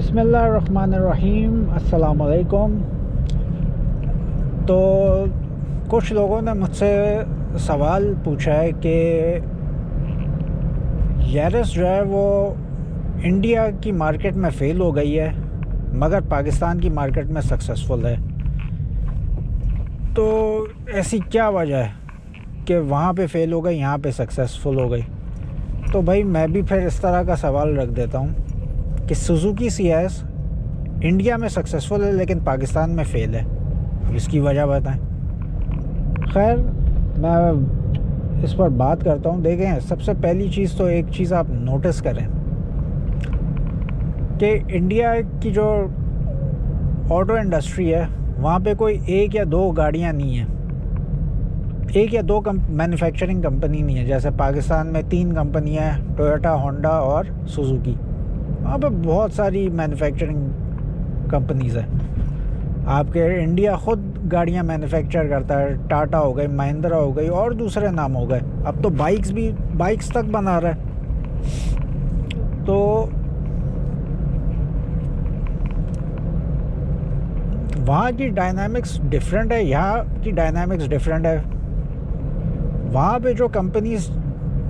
बिस्मिल्लाहिर्रहमानिर्रहीम अस्सलाम वालेकुम। तो कुछ लोगों ने मुझसे सवाल पूछा है कि यारिस जो है वो इंडिया की मार्केट में फ़ेल हो गई है मगर पाकिस्तान की मार्केट में सक्सेसफुल है। तो ऐसी क्या वजह है कि वहाँ पे फ़ेल हो गई, यहाँ पे सक्सेसफुल हो गई? तो भाई मैं भी फिर इस तरह का सवाल रख देता हूँ कि सुजुकी सियास इंडिया में सक्सेसफुल है लेकिन पाकिस्तान में फ़ेल है। अब इसकी वजह बताएं। खैर मैं इस पर बात करता हूँ। देखें, सबसे पहली चीज़ तो एक चीज़ आप नोटिस करें कि इंडिया की जो ऑटो इंडस्ट्री है वहाँ पे कोई एक या दो गाड़ियाँ नहीं हैं, एक या दो मैन्युफैक्चरिंग कंपनी नहीं है। जैसे पाकिस्तान में 3 कंपनियाँ हैं, टोयोटा, होंडा और सुजुकी। वहाँ पे बहुत सारी मैन्युफैक्चरिंग कंपनीज़ हैं। आपके इंडिया ख़ुद गाड़ियाँ मैन्युफैक्चर करता है, टाटा हो गई, महिंद्रा हो गई और दूसरे नाम हो गए। अब तो बाइक्स तक बना रहा है। तो वहाँ की डायनामिक्स डिफरेंट है, यहाँ की डायनामिक्स डिफरेंट है। वहाँ पे जो कंपनीज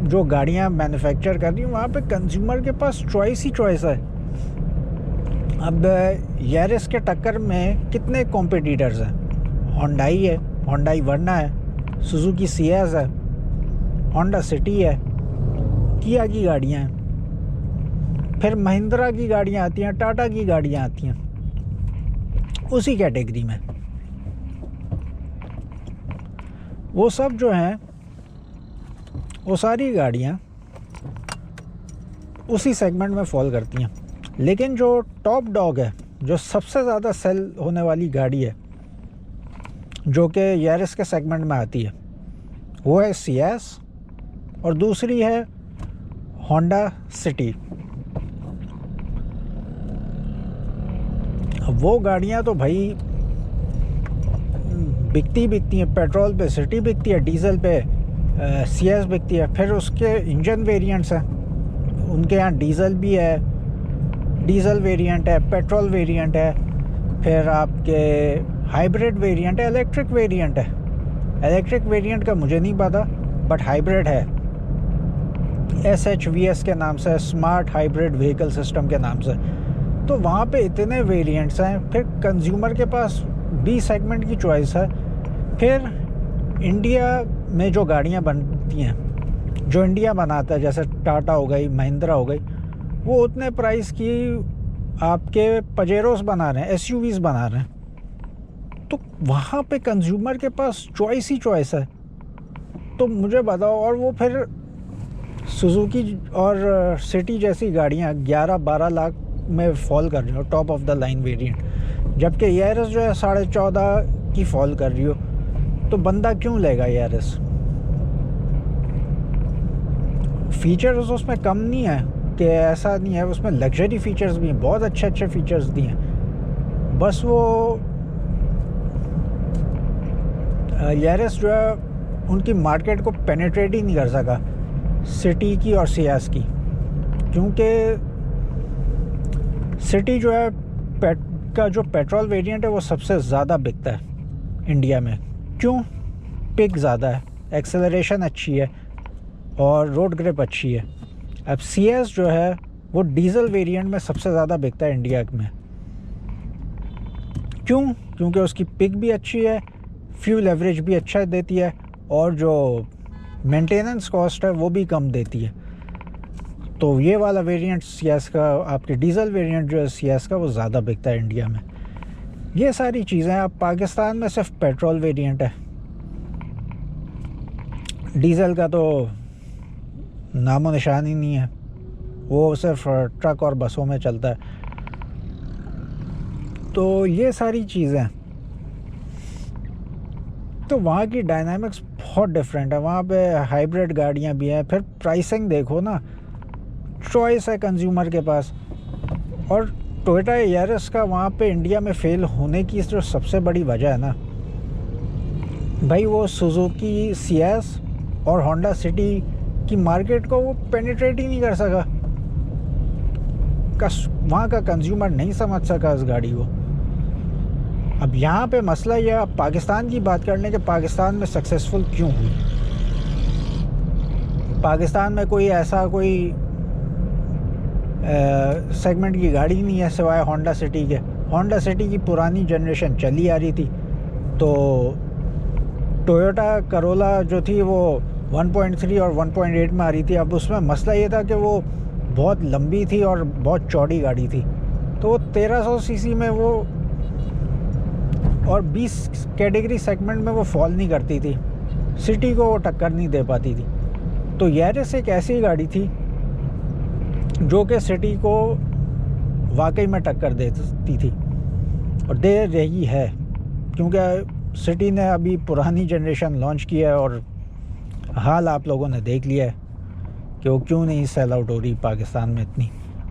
जो गाड़ियाँ मैन्युफैक्चर कर रही हैं वहाँ पे कंज्यूमर के पास चॉइस ही चॉइस है। अब यारिस के टक्कर में कितने कॉम्पिटिटर्स हैं? होंडाई है, होंडाई वर्ना है, सुजुकी सियाज है, होंडा सिटी है, किया की गाड़ियाँ हैं, फिर महिंद्रा की गाड़ियाँ आती हैं, टाटा की गाड़ियाँ आती हैं उसी कैटेगरी में। वो सब जो हैं वो सारी गाड़ियाँ उसी सेगमेंट में फॉल करती हैं। लेकिन जो टॉप डॉग है, जो सबसे ज़्यादा सेल होने वाली गाड़ी है जो कि यारिस के सेगमेंट में आती है, वो है सियास और दूसरी है होंडा सिटी। वो गाड़ियाँ तो भाई बिकती हैं। पेट्रोल पे सिटी बिकती है, डीज़ल पे सियास बिकती है। फिर उसके इंजन वेरिएंट्स हैं, उनके यहाँ डीज़ल भी है, डीज़ल वेरिएंट है, पेट्रोल वेरिएंट है, फिर आपके हाइब्रिड वेरिएंट है, इलेक्ट्रिक वेरिएंट है। इलेक्ट्रिक वेरिएंट का मुझे नहीं पता बट हाइब्रिड है, SHVS के नाम से, स्मार्ट हाइब्रिड व्हीकल सिस्टम के नाम से। तो वहाँ पे इतने वेरिएंट्स हैं। फिर कंज्यूमर के पास B सेगमेंट की चॉइस है। फिर इंडिया में जो गाड़ियाँ बनती हैं, जो इंडिया बनाता है, जैसे टाटा हो गई, महिंद्रा हो गई, वो उतने प्राइस की आपके पजेरोस बना रहे हैं, SUVs बना रहे हैं। तो वहाँ पे कंज्यूमर के पास चॉइस ही चॉइस है। तो मुझे बताओ, और वो फिर सुजुकी और सिटी जैसी गाड़ियाँ 11-12 लाख में फॉल कर रही हो, top of the line variant, जबकि यारिस जो है 14.5 की फॉल कर रही हो। तो बंदा क्यों लेगा यारिस? फीचर्स उसमें कम नहीं है कि ऐसा नहीं है, उसमें लग्जरी फीचर्स भी हैं, बहुत अच्छे फीचर्स दिए हैं। बस वो यारिस जो है उनकी मार्केट को पेनिट्रेट ही नहीं कर सका, सिटी की और सियास की। क्योंकि सिटी जो है का जो पेट्रोल वेरिएंट है वो सबसे ज़्यादा बिकता है इंडिया में। क्यों? पिक ज़्यादा है, एक्सेलरेशन अच्छी है और रोड ग्रिप अच्छी है। अब सियास जो है वो डीज़ल वेरिएंट में सबसे ज़्यादा बिकता है इंडिया में। क्यों? क्योंकि उसकी पिक भी अच्छी है, फ्यूल एवरेज भी अच्छा देती है और जो मेंटेनेंस कॉस्ट है वो भी कम देती है। तो ये वाला वेरिएंट सियास का, आपके डीज़ल वेरिएंट जो है सियास का, वो ज़्यादा बिकता है इंडिया में। ये सारी चीज़ें। अब पाकिस्तान में सिर्फ पेट्रोल वेरिएंट है, डीज़ल का तो नामो निशान ही नहीं है, वो सिर्फ ट्रक और बसों में चलता है। तो ये सारी चीज़ें। तो वहाँ की डायनामिक्स बहुत डिफरेंट है। वहाँ पे हाइब्रिड गाड़ियाँ भी हैं। फिर प्राइसिंग देखो ना, चॉइस है कंज्यूमर के पास। और टोयोटा यारिस का वहाँ पे इंडिया में फ़ेल होने की जो सबसे बड़ी वजह है ना भाई, वो सुजुकी सियास और होंडा सिटी की मार्केट को वो पेनिट्रेट ही नहीं कर सका। वहाँ का कंज्यूमर नहीं समझ सका इस गाड़ी को। अब यहाँ पे मसला ये, अब पाकिस्तान की बात कर लें कि पाकिस्तान में सक्सेसफुल क्यों हुई। पाकिस्तान में कोई ऐसा कोई सेगमेंट की गाड़ी नहीं है सिवाय होंडा सिटी के। होंडा सिटी की पुरानी जनरेशन चली आ रही थी, तो टोयोटा करोला जो थी वो 1.3 और 1.8 में आ रही थी। अब उसमें मसला ये था कि वो बहुत लंबी थी और बहुत चौड़ी गाड़ी थी, तो वो 1300 सीसी में वो और 20 कैटेगरी सेगमेंट में वो फॉल नहीं करती थी, सिटी को वो टक्कर नहीं दे पाती थी। तो यारिस एक ऐसी गाड़ी थी जो कि सिटी को वाकई में टक्कर देती थी और दे रही है, क्योंकि सिटी ने अभी पुरानी जनरेशन लॉन्च किया है और हाल आप लोगों ने देख लिया है कि वो क्यों नहीं सेल आउट हो रही पाकिस्तान में इतनी,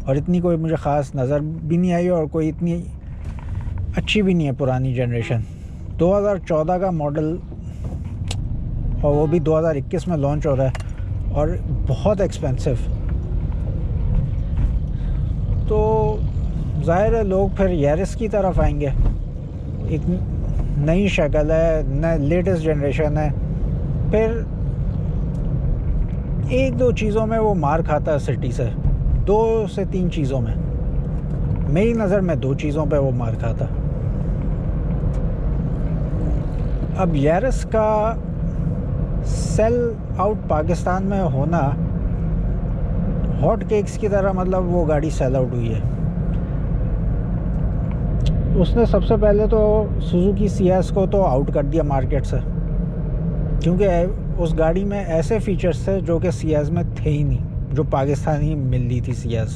और इतनी कोई मुझे ख़ास नज़र भी नहीं आई और कोई इतनी अच्छी भी नहीं है पुरानी जनरेशन। 2014 का मॉडल और वो भी 2021 में लॉन्च हो रहा है और बहुत एक्सपेंसिव। तो ज़ाहिर है लोग फिर यारिस की तरफ आएंगे। एक नई शक्ल है, नए लेटेस्ट जनरेशन है, फिर एक दो चीज़ों में वो मार खाता है सिटी से, 2 से 3 चीज़ों में। मेरी नज़र में 2 चीज़ों पे वो मार खाता। अब यारिस का सेल आउट पाकिस्तान में होना हॉट केक्स की तरह, मतलब वो गाड़ी सेल आउट हुई है। उसने सबसे पहले तो सुजुकी सियाज को तो आउट कर दिया मार्केट से, क्योंकि उस गाड़ी में ऐसे फीचर्स थे जो कि सियाज में थे ही नहीं, जो पाकिस्तानी मिल रही थी सियाज,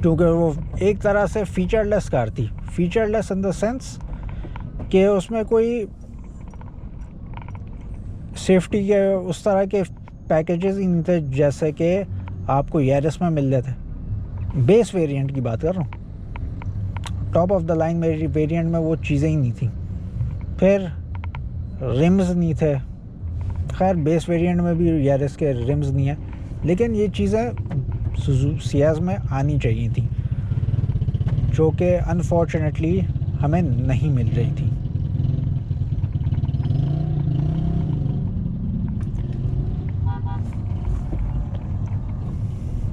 क्योंकि वो एक तरह से फीचरलेस कार थी। फीचरलेस इन द सेंस कि उसमें कोई सेफ्टी के उस तरह के पैकेजेस ही नहीं थे जैसे कि आपको यारिस में मिल रहे थे। बेस वेरिएंट की बात कर रहा हूँ, top of the line variant में वो चीज़ें ही नहीं थी। फिर रिम्स नहीं थे, खैर बेस वेरिएंट में भी यारिस के रिम्स नहीं है, लेकिन ये चीज़ें सियाज में आनी चाहिए थी, जो कि अनफॉर्चुनेटली हमें नहीं मिल रही थी।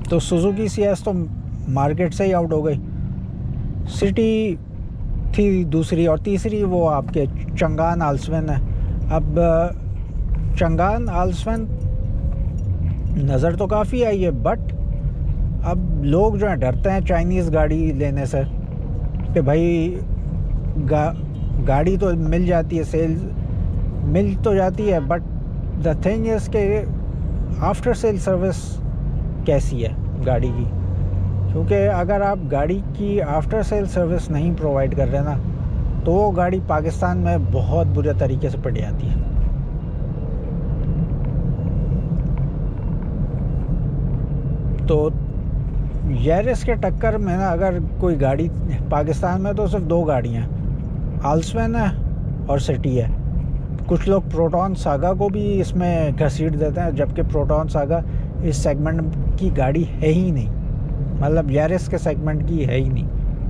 तो सुजुकी सियाज तो मार्केट से ही आउट हो गई। सिटी थी दूसरी, और तीसरी वो आपके चंगान आल्सवेन है। अब चंगान आल्सवेन नज़र तो काफ़ी आई है, बट अब लोग जो हैं डरते हैं चाइनीज़ गाड़ी लेने से कि भाई गाड़ी तो मिल जाती है, सेल मिल तो जाती है, बट द थिंग इज़ के आफ्टर सेल सर्विस कैसी है गाड़ी की। क्योंकि अगर आप गाड़ी की आफ्टर सेल सर्विस नहीं प्रोवाइड कर रहे ना, तो वो गाड़ी पाकिस्तान में बहुत बुरे तरीके से पड़ जाती है। तो यारिस के टक्कर में ना अगर कोई गाड़ी पाकिस्तान में, तो सिर्फ 2 गाड़ियाँ हैं, आल्सवेन है और सिटी है। कुछ लोग प्रोटॉन सागा को भी इसमें घसीट देते हैं, जबकि प्रोटॉन सागा इस सेगमेंट की गाड़ी है ही नहीं, मतलब यारिस के सेगमेंट की है ही नहीं।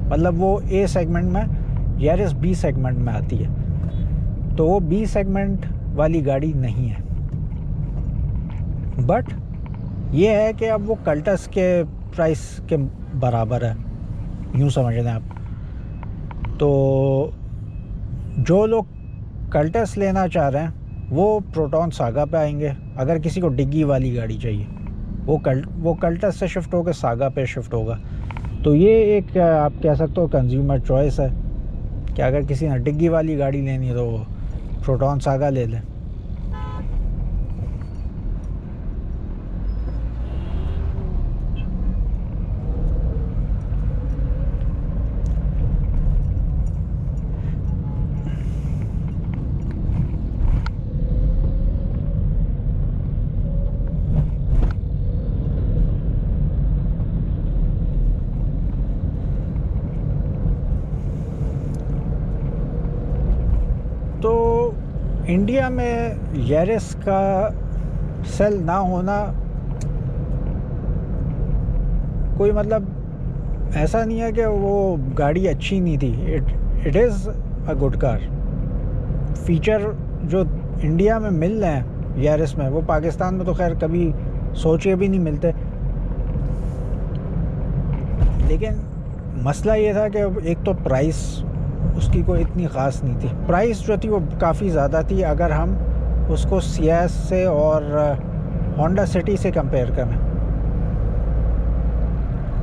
मतलब वो ए सेगमेंट में, यारिस बी सेगमेंट में आती है, तो वो बी सेगमेंट वाली गाड़ी नहीं है। बट ये है कि अब वो कल्टस के प्राइस के बराबर है, यूँ समझ लें आप। तो जो लोग कल्टस लेना चाह रहे हैं वो प्रोटॉन सागा पे आएंगे। अगर किसी को डिग्गी वाली गाड़ी चाहिए, वो कल्टस से शिफ्ट होकर सागा पे शिफ्ट होगा। तो ये एक आप कह सकते हो कंज्यूमर चॉइस है कि अगर किसी ने डिग्गी वाली गाड़ी लेनी है तो वो प्रोटॉन सागा ले लें। तो इंडिया में यारिस का सेल ना होना कोई मतलब ऐसा नहीं है कि वो गाड़ी अच्छी नहीं थी, it is a good car. Feature जो इंडिया में मिल रहे हैं यारिस में, वो पाकिस्तान में तो खैर कभी सोचे भी नहीं मिलते। लेकिन मसला ये था कि एक तो प्राइस उसकी कोई इतनी ख़ास नहीं थी। प्राइस जो थी वो काफ़ी ज़्यादा थी अगर हम उसको सियास से और होंडा सिटी से कंपेयर करें।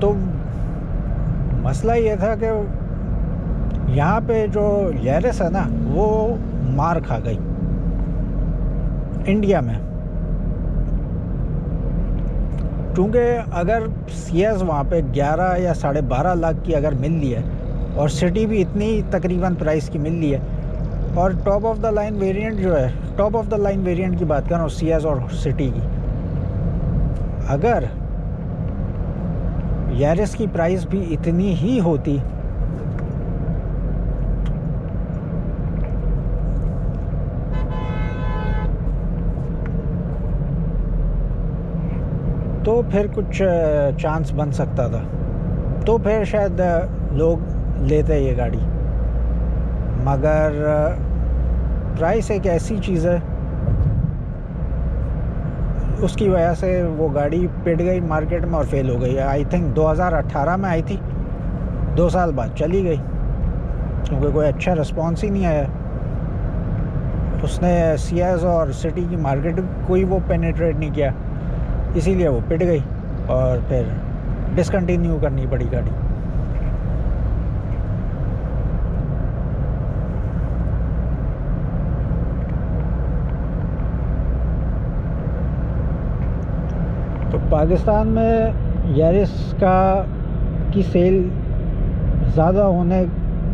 तो मसला ये था कि यहाँ पे जो यारिस है ना वो मार खा गई इंडिया में, क्योंकि अगर सीएस वहाँ पे 11 या 12.5 लाख की अगर मिल रही है और सिटी भी इतनी तकरीबन प्राइस की मिल रही है, और top of the line variant जो है, top of the line variant की बात करें सीएस और सिटी की, अगर यारिस की प्राइस भी इतनी ही होती तो फिर कुछ चांस बन सकता था, तो फिर शायद लोग लेते ये गाड़ी। मगर प्राइस एक ऐसी चीज़ है, उसकी वजह से वो गाड़ी पिट गई मार्केट में और फेल हो गई। आई थिंक 2018 में आई थी, 2 साल बाद चली गई, क्योंकि कोई अच्छा रिस्पॉन्स ही नहीं आया। उसने सीएस और सिटी की मार्केट कोई वो पेनिट्रेट नहीं किया, इसीलिए वो पिट गई और फिर डिसकंटिन्यू करनी पड़ी गाड़ी। तो पाकिस्तान में यारिस की सेल ज़्यादा होने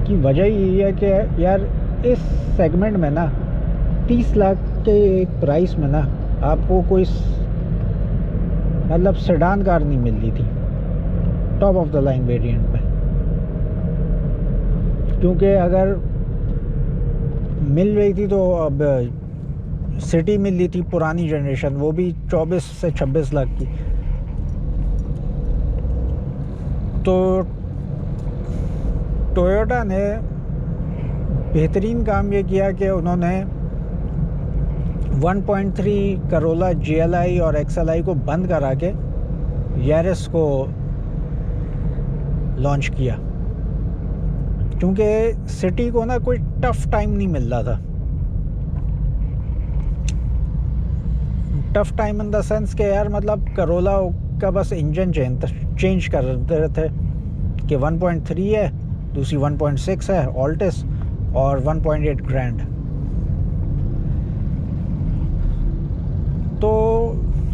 की वजह यही है कि यार इस सेगमेंट में ना 30 लाख के एक प्राइस में ना आपको कोई मतलब सेडान कार नहीं मिल रही थी top of the line variant में। क्योंकि अगर मिल रही थी तो अब सिटी मिल रही थी पुरानी जनरेशन, वो भी 24 से 26 लाख की। तो टोयोटा ने बेहतरीन काम ये किया कि उन्होंने 1.3 करोला GLI और XLI को बंद करा के यारिस को लॉन्च किया, क्योंकि सिटी को ना कोई टफ टाइम नहीं मिल रहा था। Tough time in the sense के यार मतलब करोला का बस इंजन चेंज कर रहे थे कि 1.3 है, दूसरी 1.6 है ऑल्टिस और 1.8 ग्रैंड। तो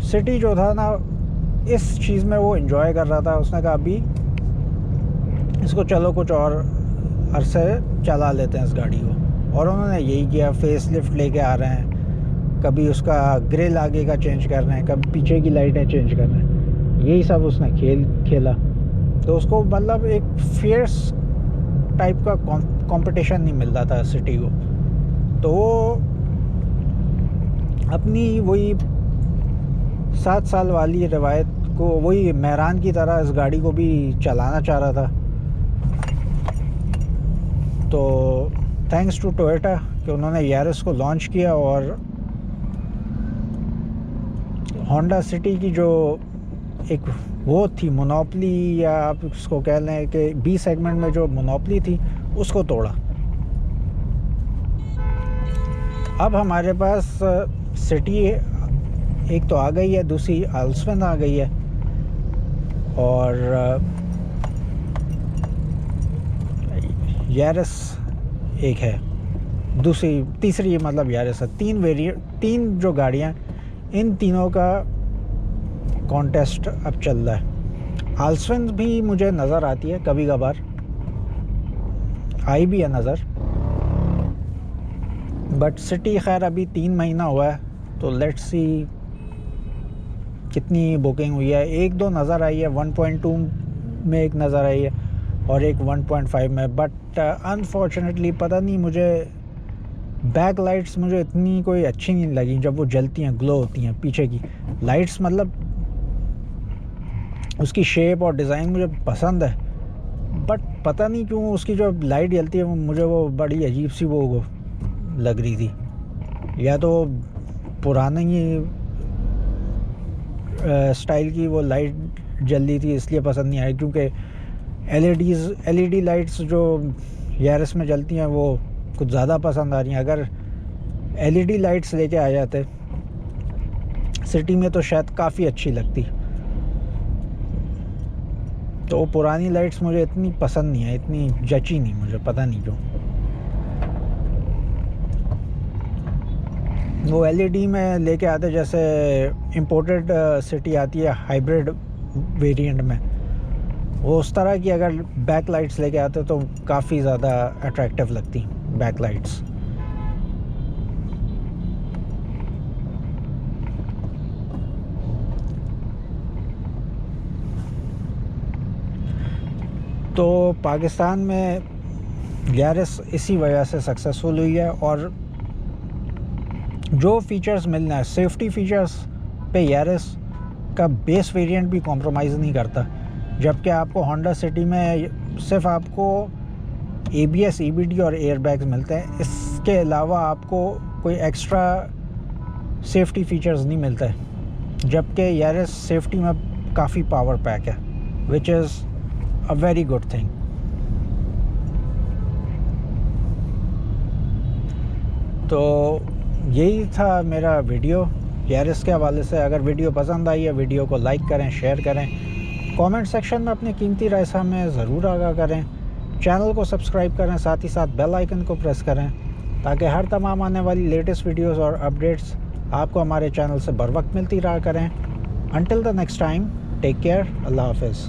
सिटी जो था ना इस चीज़ में वो एंजॉय कर रहा था। उसने कहा अभी इसको चलो कुछ और अरसे चला लेते हैं इस गाड़ी को, और उन्होंने यही किया। फेस लिफ्ट लेके आ रहे हैं, कभी उसका ग्रिल आगे का चेंज कर रहे हैं, कभी पीछे की लाइटें चेंज कर रहे हैं, यही सब उसने खेला। तो उसको मतलब एक फियर्स टाइप का कंपटीशन नहीं मिल रहा था सिटी को, तो वो अपनी वही 7 साल वाली रवायत को वही मेहरान की तरह इस गाड़ी को भी चलाना चाह रहा था। तो थैंक्स टू टोयोटा कि उन्होंने यारिस को लॉन्च किया, और होंडा सिटी की जो एक वो थी मोनोपली, या आप उसको कह लें कि बी सेगमेंट में जो मोनोपली थी, उसको तोड़ा। अब हमारे पास सिटी एक तो आ गई है, दूसरी आल्सविन आ गई है, और यारिस एक है, तीसरी मतलब यारिस है। 3 जो गाड़ियाँ, इन तीनों का कॉन्टेस्ट अब चल रहा है। आल्सविन भी मुझे नज़र आती है, कभी कभार आई भी है नज़र, बट सिटी खैर अभी 3 महीना हुआ है, तो लेट्स सी कितनी बुकिंग हुई है। 1-2 नज़र आई है, 1.2 में एक नज़र आई है और एक 1.5 में, बट अनफॉर्चुनेटली पता नहीं, मुझे बैक लाइट्स मुझे इतनी कोई अच्छी नहीं लगी जब वो जलती हैं, ग्लो होती हैं पीछे की लाइट्स। मतलब उसकी शेप और डिज़ाइन मुझे पसंद है, बट पता नहीं क्यों उसकी जो लाइट जलती है मुझे वो बड़ी अजीब सी वो लग रही थी। या तो पुराने ही स्टाइल की वो लाइट जल रही थी इसलिए पसंद नहीं आई, क्योंकि एलईडी लाइट्स जो यारिस में जलती हैं वो कुछ ज़्यादा पसंद आ रही हैं। अगर एलईडी लाइट्स लेके आ जाते सिटी में तो शायद काफ़ी अच्छी लगती। तो पुरानी लाइट्स मुझे इतनी पसंद नहीं है, इतनी जची नहीं मुझे, पता नहीं क्यों। वो एलईडी में लेके आते, जैसे इंपोर्टेड सिटी आती है हाइब्रिड वेरिएंट में, वो उस तरह की अगर बैक लाइट्स लेके आते तो काफ़ी ज़्यादा अट्रैक्टिव लगती बैक लाइट्स। तो पाकिस्तान में यारिस इसी वजह से सक्सेसफुल हुई है, और जो फीचर्स मिलना है सेफ्टी फीचर्स पे यारिस का बेस वेरिएंट भी कॉम्प्रोमाइज़ नहीं करता। जबकि आपको होंडा सिटी में सिर्फ आपको ABS, EBD और एयरबैग्स मिलते हैं, इसके अलावा आपको कोई एक्स्ट्रा सेफ्टी फीचर्स नहीं मिलते। जबकि यारिस सेफ्टी में काफ़ी पावर पैक है, which is a very good thing. तो यही था मेरा वीडियो यारिस के हवाले से। अगर वीडियो पसंद आई है वीडियो को लाइक करें, शेयर करें, कमेंट सेक्शन में अपनी कीमती राय से हमें ज़रूर आगाह करें, चैनल को सब्सक्राइब करें, साथ ही साथ बेल आइकन को प्रेस करें ताकि हर तमाम आने वाली लेटेस्ट वीडियोस और अपडेट्स आपको हमारे चैनल से बर वक्त मिलती रहा करें। Until the next time, take care, अल्लाह हाफिज़।